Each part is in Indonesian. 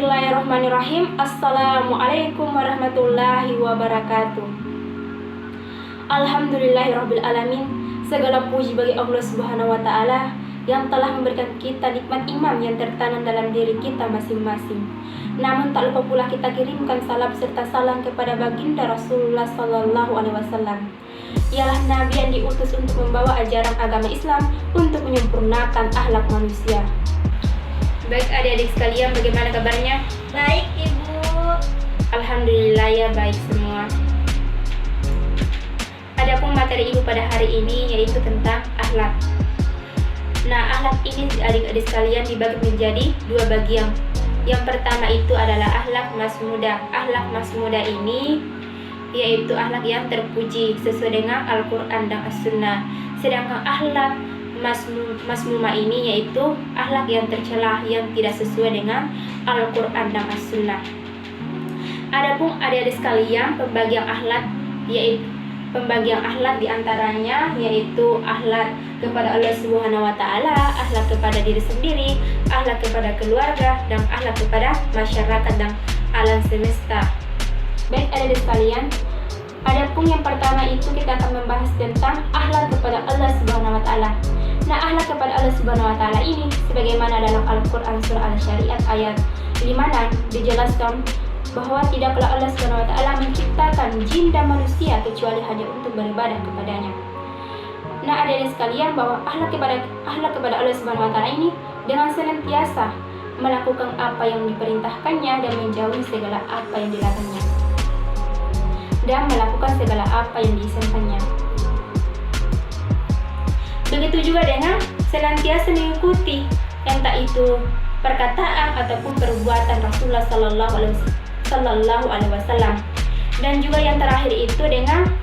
Bismillahirrahmanirrahim. Assalamualaikum warahmatullahi wabarakatuh. Alhamdulillahirrabbilalamin. Segala puji bagi Allah Subhanahu wa Ta'ala yang telah memberikan kita nikmat iman yang tertanam dalam diri kita masing-masing. Namun tak lupa pula kita kirimkan salam serta salam kepada baginda Rasulullah Sallallahu Alaihi Wasallam. Ialah Nabi yang diutus untuk membawa ajaran agama Islam untuk menyempurnakan akhlak manusia. Baik adik-adik sekalian, bagaimana kabarnya? Baik, Ibu. Alhamdulillah ya, baik semua. Adapun materi Ibu pada hari ini yaitu tentang akhlak. Nah, akhlak ini adik-adik sekalian dibagi menjadi dua bagian. Yang pertama itu adalah akhlak masmudah. Akhlak masmudah ini yaitu akhlak yang terpuji sesuai dengan Al-Quran dan As-Sunnah. Sedangkan akhlak masmumah ini yaitu akhlak yang tercela, yang tidak sesuai dengan Al-Quran dan As-Sunnah. Adapun adik-adik sekalian, pembagian akhlak diantaranya yaitu akhlak kepada Allah Subhanahu wa Ta'ala, akhlak kepada diri sendiri, akhlak kepada keluarga, dan akhlak kepada masyarakat dan alam semesta. Baik adik-adik sekalian, adapun yang pertama itu kita akan membahas tentang akhlak kepada Allah Subhanahu wa Ta'ala. Nah, akhlak kepada Allah Subhanahu wa Ta'ala ini sebagaimana dalam Al-Quran surah Al-Syariat ayat 56 dijelaskan bahwa tidaklah Allah Subhanahu wa Ta'ala menciptakan jin dan manusia kecuali hanya untuk beribadah kepadanya. Nah, adik-adik sekalian, bahwa akhlak kepada Allah Subhanahu wa Ta'ala ini dengan senantiasa melakukan apa yang diperintahkannya dan menjauhi segala apa yang dilarangnya, dan melakukan segala apa yang diizinkannya. Begitu juga dengan senantiasa mengikuti entah itu perkataan ataupun perbuatan Rasulullah Sallallahu Alaihi Wasallam. Dan juga yang terakhir itu dengan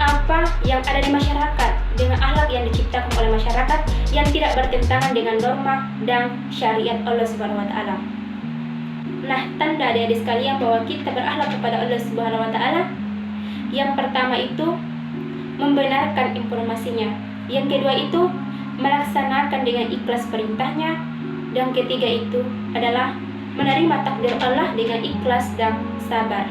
apa yang ada di masyarakat, dengan akhlak yang diciptakan oleh masyarakat yang tidak bertentangan dengan norma dan syariat Allah Subhanahu wa Ta'ala. Nah, tanda adik-adik sekalian bahwa kita berakhlak kepada Allah Subhanahu wa Ta'ala, yang pertama itu membenarkan informasinya, yang kedua itu melaksanakan dengan ikhlas perintahnya, dan ketiga itu adalah menerima takdir Allah dengan ikhlas dan sabar.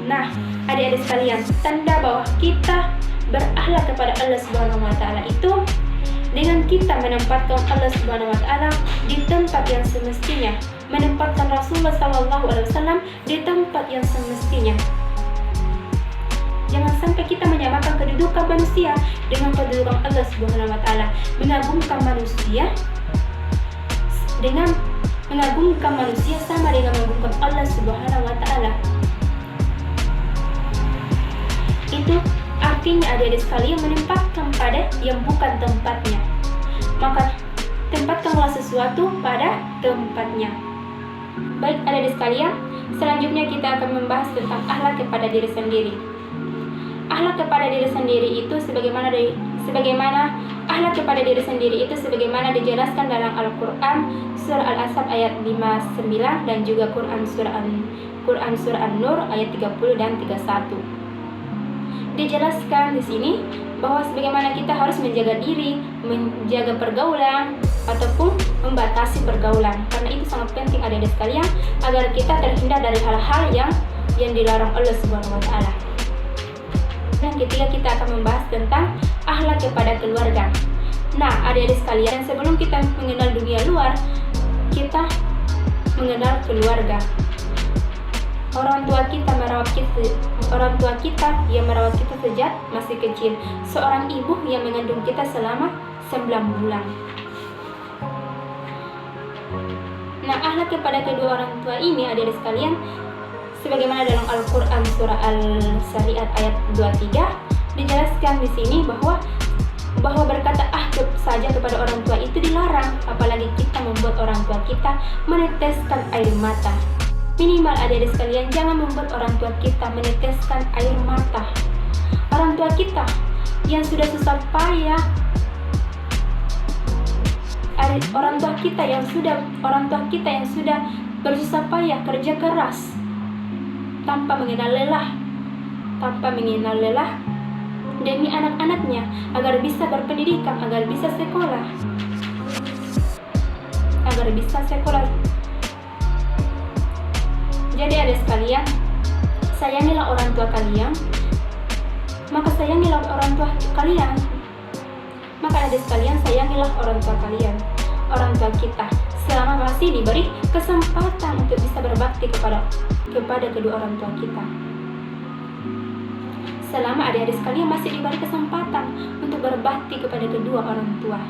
Nah, adik-adik sekalian, tanda bahwa kita berakhlak kepada Allah Subhanahu wa Ta'ala itu dengan kita menempatkan Allah Subhanahu wa Ta'ala di tempat yang semestinya, menempatkan Rasulullah Sallallahu Alaihi Wasallam di tempat yang semestinya. Jangan sampai kita menyamakan kedudukan manusia dengan kedudukan Allah Subhanahu wa Ta'ala. Mengagungkan manusia sama dengan mengagungkan Allah Subhanahu wa Ta'ala. Itu artinya adik-adik sekalian menempatkan pada yang bukan tempatnya. Maka tempatkanlah sesuatu pada tempatnya. Baik adik-adik sekalian, selanjutnya kita akan membahas tentang akhlak kepada diri sendiri. Akhlak kepada diri sendiri itu sebagaimana akhlak kepada diri sendiri itu sebagaimana dijelaskan dalam Al-Quran surah Al-Ahzab ayat 59 dan juga Quran surah An-Nur ayat 30 dan 31. Dijelaskan di sini bahwa sebagaimana kita harus menjaga diri, menjaga pergaulan ataupun membatasi pergaulan, karena itu sangat penting adik-adik sekalian agar kita terhindar dari hal-hal yang dilarang Allah Subhanahu wa Ta'ala. Dan ketiga kita akan membahas tentang akhlak kepada keluarga. Nah, adik-adik sekalian, sebelum kita mengenal dunia luar, kita mengenal keluarga. Orang tua kita yang merawat kita sejak masih kecil. Seorang ibu yang mengandung kita selama 9 bulan. Nah, akhlak kepada kedua orang tua ini adik-adik sekalian sebagaimana dalam Al-Quran surah Al-Syariat ayat 23 dijelaskan di sini bahwa berkata saja kepada orang tua itu dilarang, apalagi kita membuat orang tua kita meneteskan air mata. Minimal adik-adik sekalian jangan membuat orang tua kita meneteskan air mata. Orang tua kita yang sudah susah payah, orang tua kita yang sudah bersusah payah kerja keras tanpa mengenal lelah demi anak-anaknya agar bisa berpendidikan, agar bisa sekolah. Jadi adik sekalian, sayangilah orang tua kalian, maka sayangilah orang tua kalian. Maka adik sekalian, sayangilah orang tua kalian, orang tua kita, selama masih diberi kesempatan untuk bisa berbakti kepada kedua orang tua kita. Selama adik-adik sekalian masih diberi kesempatan untuk berbakti kepada kedua orang tua.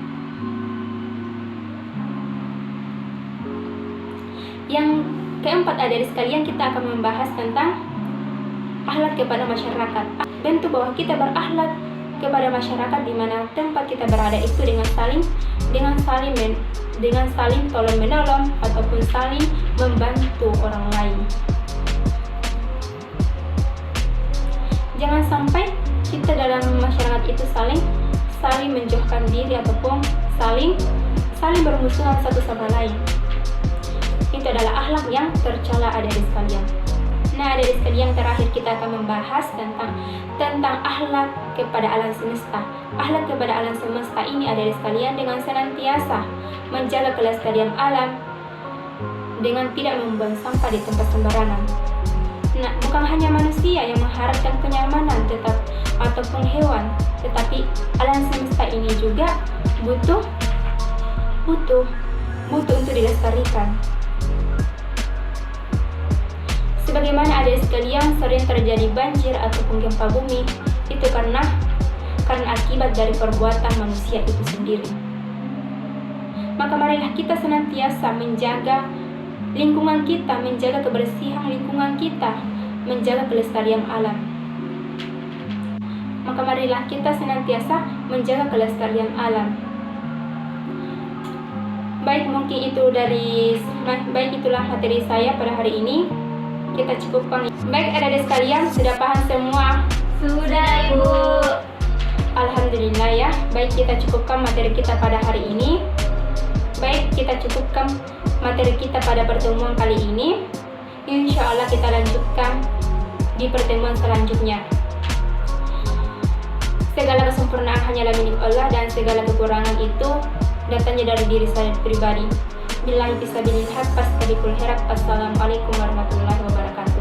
Yang keempat, adik-adik sekalian, kita akan membahas tentang akhlak kepada masyarakat. Bentuk bahwa kita berakhlak kepada masyarakat di mana tempat kita berada itu dengan saling tolong menolong ataupun saling membantu orang lain. Jangan sampai kita dalam masyarakat itu saling menjauhkan diri ataupun saling bermusuhan satu sama lain. Itu adalah akhlak yang tercela, adik-adik sekalian. Nah, adik-adik sekalian, terakhir kita akan membahas tentang akhlak kepada alam semesta. Akhlak kepada alam semesta ini, adik-adik sekalian, dengan senantiasa menjaga kelestarian alam dengan tidak membuang sampah di tempat sembarangan. Nah, bukan hanya manusia yang mengharapkan kenyamanan ataupun hewan, tetapi alam semesta ini juga butuh untuk dilestarikan. Sebagaimana adik sekalian, sering terjadi banjir ataupun gempa bumi, itu karena akibat dari perbuatan manusia itu sendiri. Maka marilah kita senantiasa menjaga lingkungan kita, menjaga kebersihan lingkungan kita, menjaga kelestarian alam. Maka marilah kita senantiasa menjaga kelestarian alam. Baik, itulah materi saya pada hari ini. Kita cukupkan. Baik, adik-adik sekalian, sudah paham semua? Sudah, Ibu. Alhamdulillah ya. Baik, kita cukupkan materi kita pada hari ini. Baik, kita cukupkan materi kita pada pertemuan kali ini. Insya Allah kita lanjutkan di pertemuan selanjutnya. Segala kesempurnaan hanyalah milik Allah dan segala kekurangan itu datangnya dari diri saya pribadi. Billahi fisabilillah, fastabikul khairat. Assalamualaikum warahmatullahi wabarakatuh.